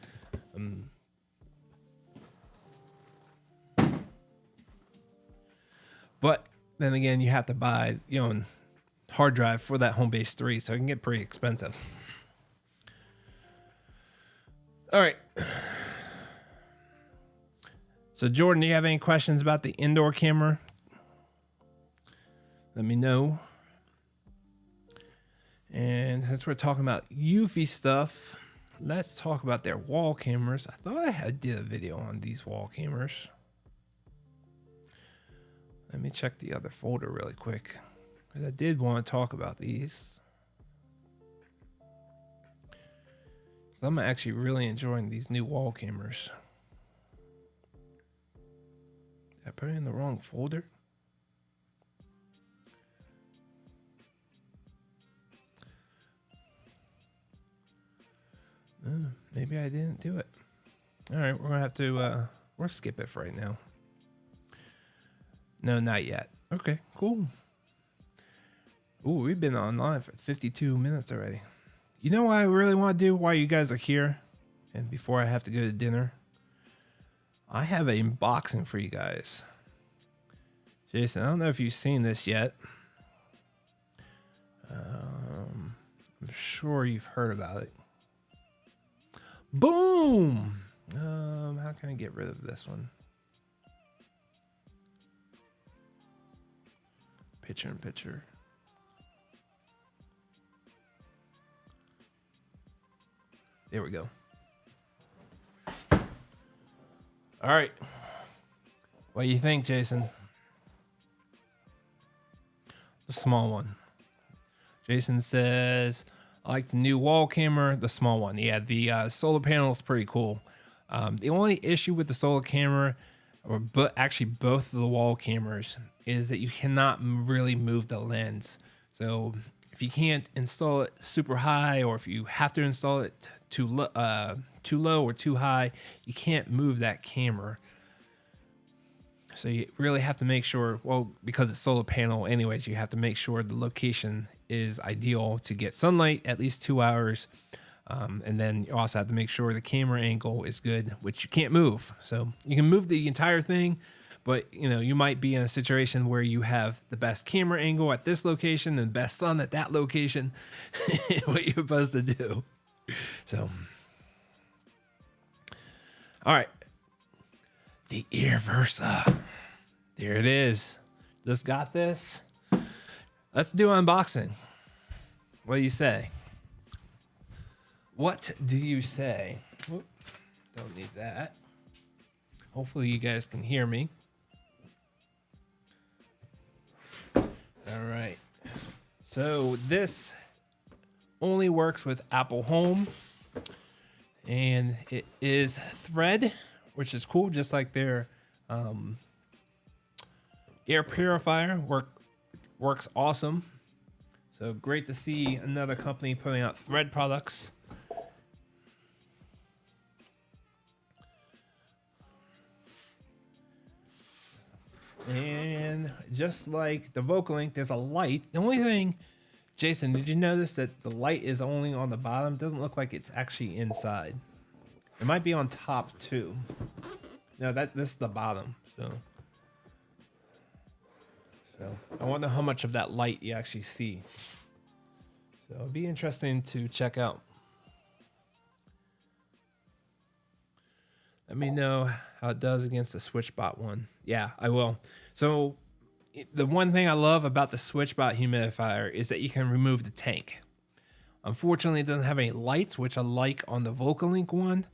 Speaker 1: But then again, you have to buy, a hard drive for that Homebase 3, so it can get pretty expensive. All right. So Jordan, do you have any questions about the indoor camera? Let me know. And since we're talking about Eufy stuff, let's talk about their wall cameras. I thought I did a video on these wall cameras. Let me check the other folder really quick, because I did want to talk about these. So I'm actually really enjoying these new wall cameras. Did I put it in the wrong folder? Maybe I didn't do it. All right, we're gonna have to we'll skip it for right now. No, not yet. Okay, cool. Ooh, we've been online for 52 minutes already. You know what I really want to do while you guys are here and before I have to go to dinner? I have an unboxing for you guys. Jason, I don't know if you've seen this yet. I'm sure you've heard about it. Boom! How can I get rid of this one? Picture in picture. There we go. All right. What do you think, Jason? The small one. Jason says, I like the new wall camera, the small one. Yeah, the solar panel is pretty cool. The only issue with the solar camera, actually both of the wall cameras, is that you cannot really move the lens. So if you can't install it super high, or if you have to install it too low or too high, you can't move that camera. So you really have to make sure, well, because it's solar panel anyways, you have to make sure the location is ideal to get sunlight at least 2 hours. And then you also have to make sure the camera angle is good, which you can't move. So you can move the entire thing, but you might be in a situation where you have the best camera angle at this location and the best sun at that location. What you're supposed to do. So, all right. The Ear Versa. There it is. Just got this. Let's do unboxing. What do you say? What do you say? Whoop, don't need that. Hopefully you guys can hear me. All right. So this only works with Apple Home, and it is Thread, which is cool, just like their air purifier works awesome. So great to see another company putting out Thread products. just like the VocaLink, there's a light. The only thing, Jason, did you notice that the light is only on the bottom? It doesn't look like it's actually inside. It might be on top too. No, this is the bottom. So I wonder how much of that light you actually see. So it'll be interesting to check out. Let me know how it does against the SwitchBot one. Yeah, I will. So the one thing I love about the SwitchBot humidifier is that you can remove the tank. Unfortunately, it doesn't have any lights, which I like on the VocaLink one,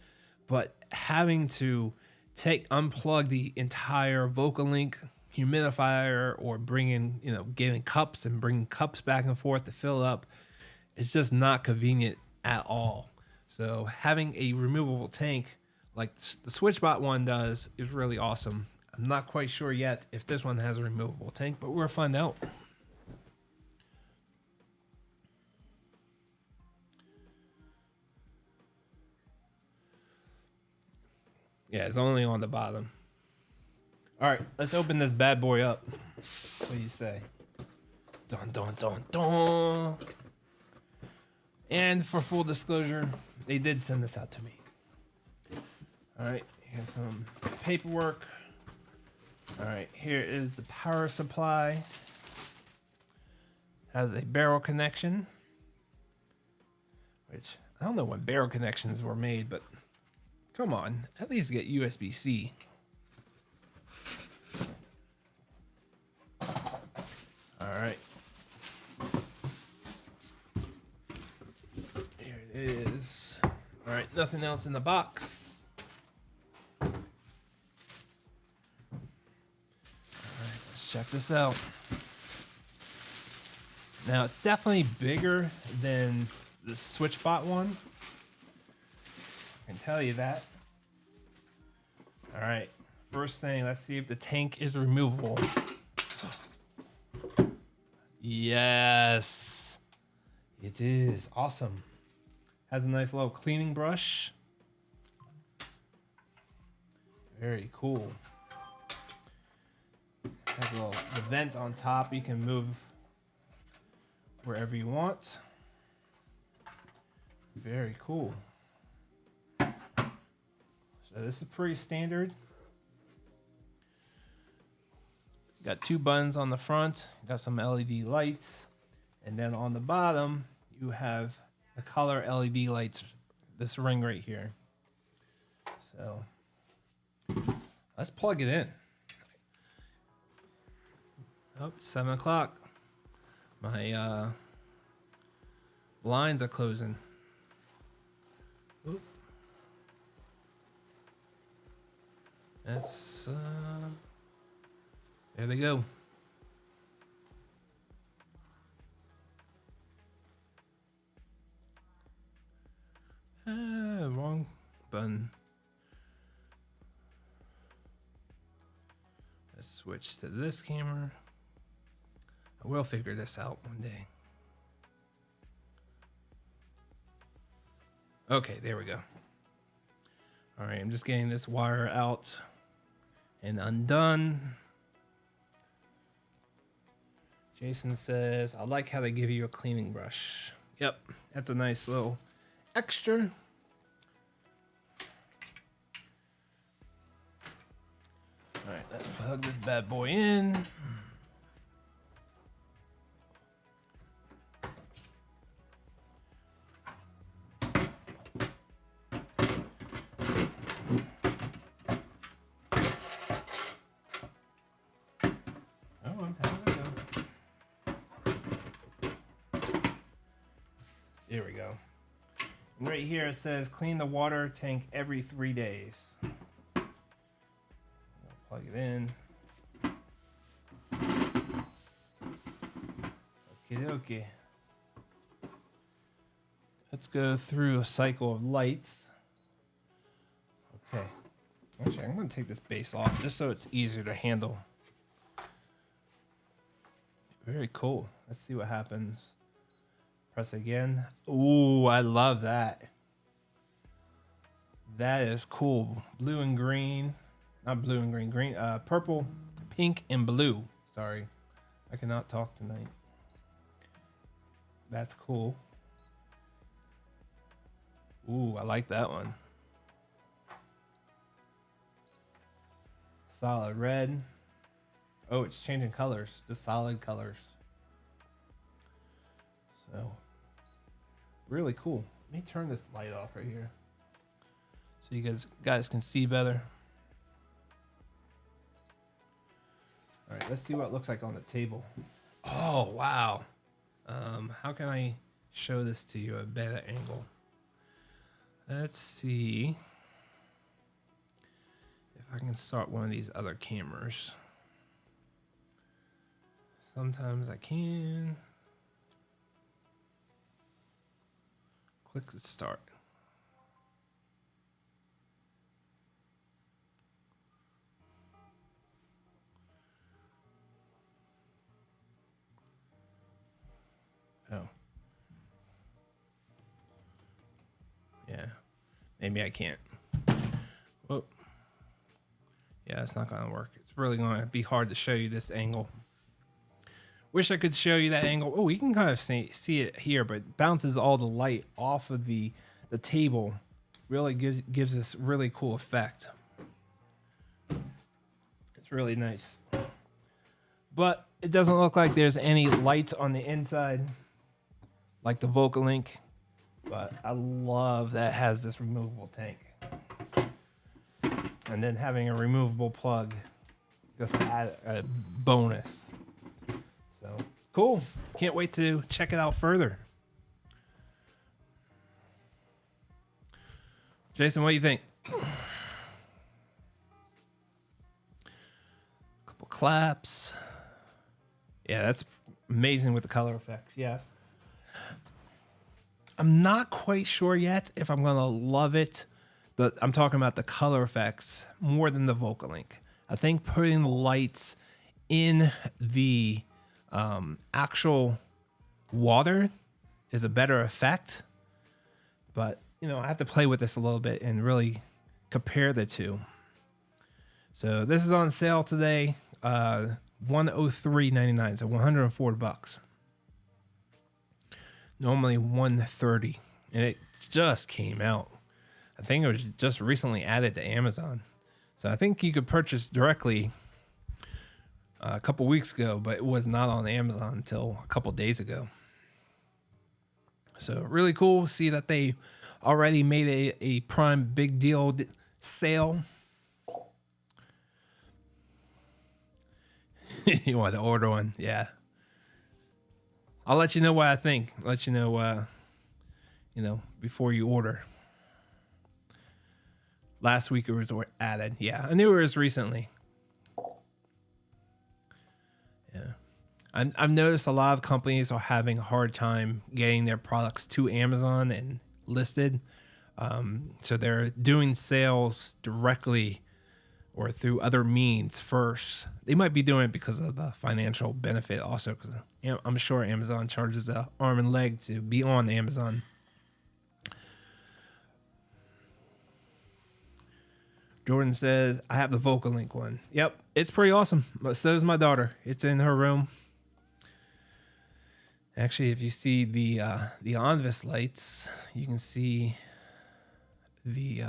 Speaker 1: but having to unplug the entire VocaLink humidifier or getting cups and bringing cups back and forth to fill up, it's just not convenient at all. So having a removable tank like the SwitchBot one does is really awesome. I'm not quite sure yet if this one has a removable tank, but we'll find out. Yeah, it's only on the bottom. All right, let's open this bad boy up. What do you say? Dun, dun, dun, dun. And for full disclosure, they did send this out to me. All right, here's some paperwork. All right, here is the power supply. Has a barrel connection, which I don't know when barrel connections were made, but come on, at least get USB-C. All right. Here it is. All right, nothing else in the box. All right, let's check this out. Now, it's definitely bigger than the SwitchBot one. I can tell you that. All right, first thing, let's see if the tank is removable. Yes, it is. Awesome. Has a nice little cleaning brush. Very cool. Has the vent on top. You can move wherever you want. Very cool. So this is pretty standard. Got two buttons on the front, got some LED lights, and then on the bottom you have the color LED lights, this ring right here. So let's plug it in. Oh, 7 o'clock. My blinds are closing. Oop. That's there they go. Wrong button. Let's switch to this camera. I will figure this out one day. Okay, there we go. All right, I'm just getting this wire out and undone. Jason says, I like how they give you a cleaning brush. Yep, that's a nice little extra. All right, let's plug this bad boy in. There we go. And right here it says clean the water tank every 3 days. I'll plug it in. Okay. Let's go through a cycle of lights. Okay. Actually, I'm going to take this base off just so it's easier to handle. Very cool. Let's see what happens. Press again. Ooh, I love that. That is cool. Blue and green. Not blue and green. Green, purple, pink, and blue. Sorry, I cannot talk tonight. That's cool. Ooh, I like that one. Solid red. Oh, it's changing colors. Just solid colors. So, really cool. Let me turn this light off right here so you guys can see better. All right, let's see what it looks like on the table. Oh, wow. How can I show this to you at a better angle? Let's see if I can start one of these other cameras. Sometimes I can. Click to start. Oh. Yeah. Maybe I can't. Whoa. Yeah, it's not going to work. It's really going to be hard to show you this angle. Wish I could show you that angle. Oh, you can kind of see it here, but it bounces all the light off of the table. Really gives this really cool effect. It's really nice. But it doesn't look like there's any lights on the inside like the VocaLink. But I love that it has this removable tank. And then having a removable plug just add a bonus. So cool. Can't wait to check it out further. Jason, what do you think? Couple claps. Yeah, that's amazing with the color effects. Yeah. I'm not quite sure yet if I'm going to love it. I'm talking about the color effects more than the VocaLink. I think putting the lights in the actual water is a better effect. But, you know, I have to play with this a little bit and really compare the two. So this is on sale today. $103.99, so $104. Normally $130, and it just came out. I think it was just recently added to Amazon. So I think you could purchase directly a couple weeks ago, but it was not on Amazon until a couple days ago. So really cool to see that they already made a Prime big deal sale. You want to order one? Yeah. I'll let you know what I think. Let you know, before you order. Last week it was added. Yeah, I knew it was recently. Yeah. I've noticed a lot of companies are having a hard time getting their products to Amazon and listed. So they're doing sales directly or through other means first. They might be doing it because of the financial benefit also, because I'm sure Amazon charges an arm and leg to be on Amazon. Jordan says, I have the VocaLink one. Yep, it's pretty awesome. But so is my daughter. It's in her room. Actually, if you see the Onvis lights, you can see the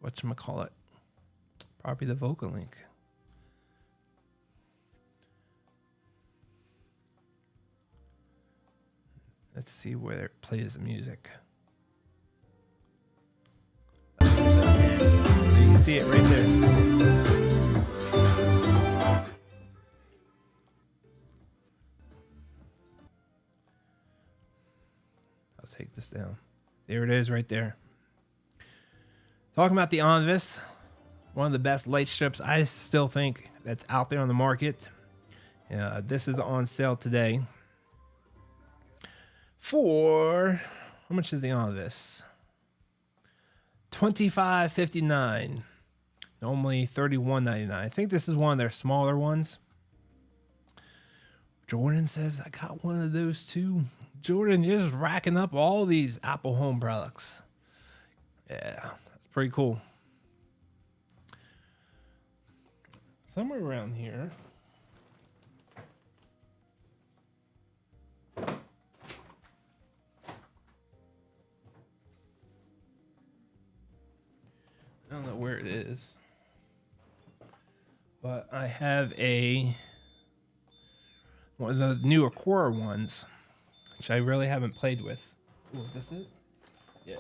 Speaker 1: whatchamacallit, probably the VocaLink. Let's see where it plays the music. You can see it right there. I'll take this down. There it is right there. Talking about the Onvis, one of the best light strips I still think that's out there on the market. This is on sale today for, how much is the Onvis? $25.59. Normally $31.99. I think this is one of their smaller ones. Jordan says, I got one of those too. Jordan, you're just racking up all these Apple Home products. Yeah, that's pretty cool. Somewhere around here, I don't know where it is, but I have one of the newer Quora ones, which I really haven't played with. Oh, is this it? Yeah.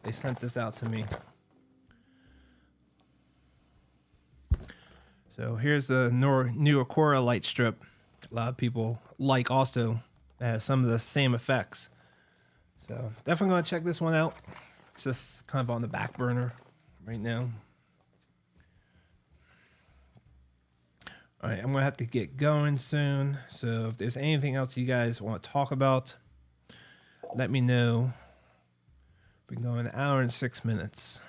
Speaker 1: They sent this out to me. So here's the new Quora light strip. A lot of people like also. It has some of the same effects. So definitely going to check this one out. It's just kind of on the back burner right now. All right, I'm going to have to get going soon. So if there's anything else you guys want to talk about, let me know. We've been going 1 hour and 6 minutes.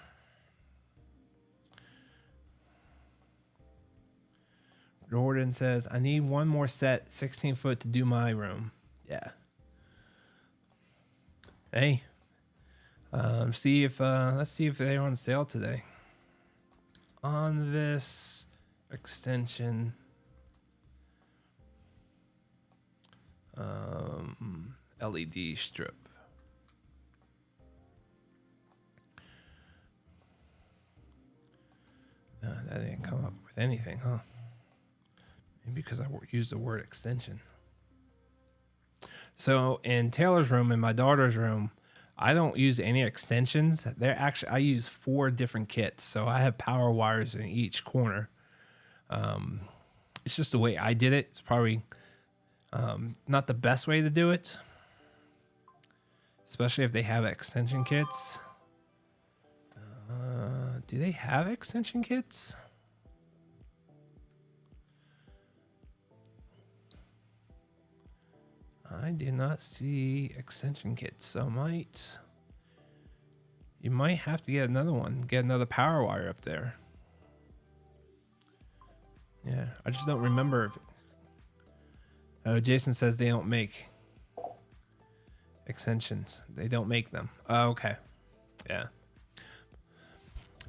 Speaker 1: Jordan says, I need one more set, 16 foot to do my room. Yeah. Hey. Let's see if they're on sale today. On this extension. LED strip. That didn't come up with anything, huh? Maybe because I used the word extension. So in Taylor's room and my daughter's room, I don't use any extensions. I use 4 different kits. So I have power wires in each corner. It's just the way I did it. It's probably not the best way to do it, especially if they have extension kits. Do they have extension kits? I did not see extension kits, so you might have to get another one, get another power wire up there. Yeah, I just don't remember. Jason says they don't make extensions. They don't make them. Oh, okay. Yeah.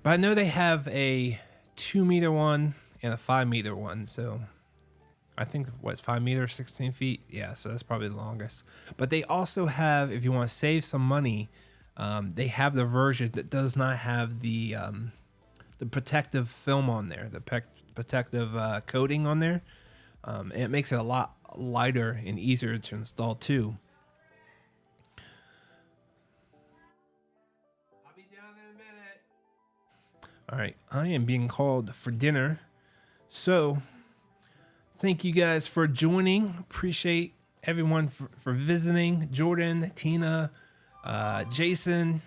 Speaker 1: But I know they have a 2 meter one and a 5 meter one, so I think what's 5 meters, 16 feet. Yeah, so that's probably the longest. But they also have, if you want to save some money, they have the version that does not have the protective film on there, the protective coating on there. And it makes it a lot lighter and easier to install too. I'll be down in a minute. All right, I am being called for dinner, so thank you guys for joining. Appreciate everyone for visiting. Jordan, Tina, Jason,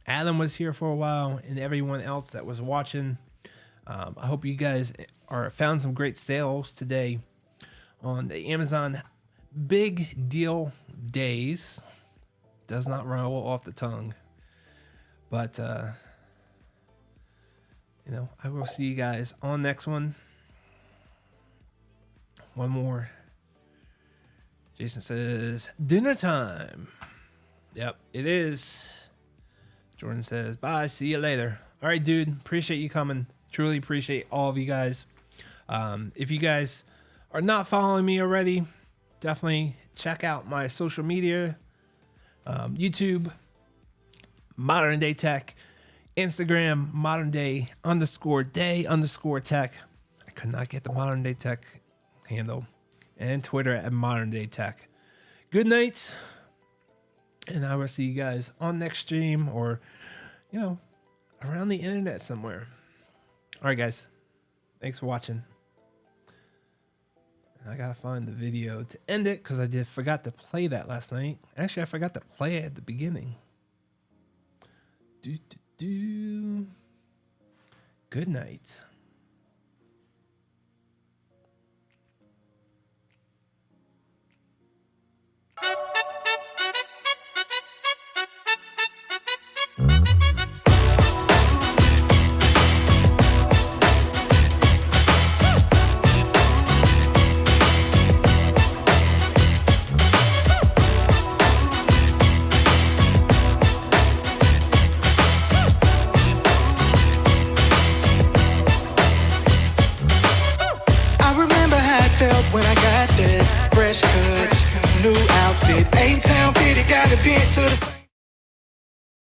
Speaker 1: Adam was here for a while, and everyone else that was watching. I hope you guys found some great sales today on the Amazon Big Deal Days. Does not roll off the tongue, but I will see you guys on next one. One more. Jason says, dinner time. Yep, it is. Jordan says, bye, see you later. All right, dude, appreciate you coming. Truly appreciate all of you guys. If you guys are not following me already, definitely check out my social media. YouTube, Modern Day Tech. Instagram, ModernDay_Tech. I could not get the Modern Day Tech handle. And Twitter at Modern Day Tech. Good night. And I will see you guys on next stream or, around the internet somewhere. All right, guys. Thanks for watching. And I got to find the video to end it because I forgot to play that last night. Actually, I forgot to play it at the beginning. Good night.
Speaker 2: When I got that fresh cut, new outfit, A-Town fitted, got a bent to the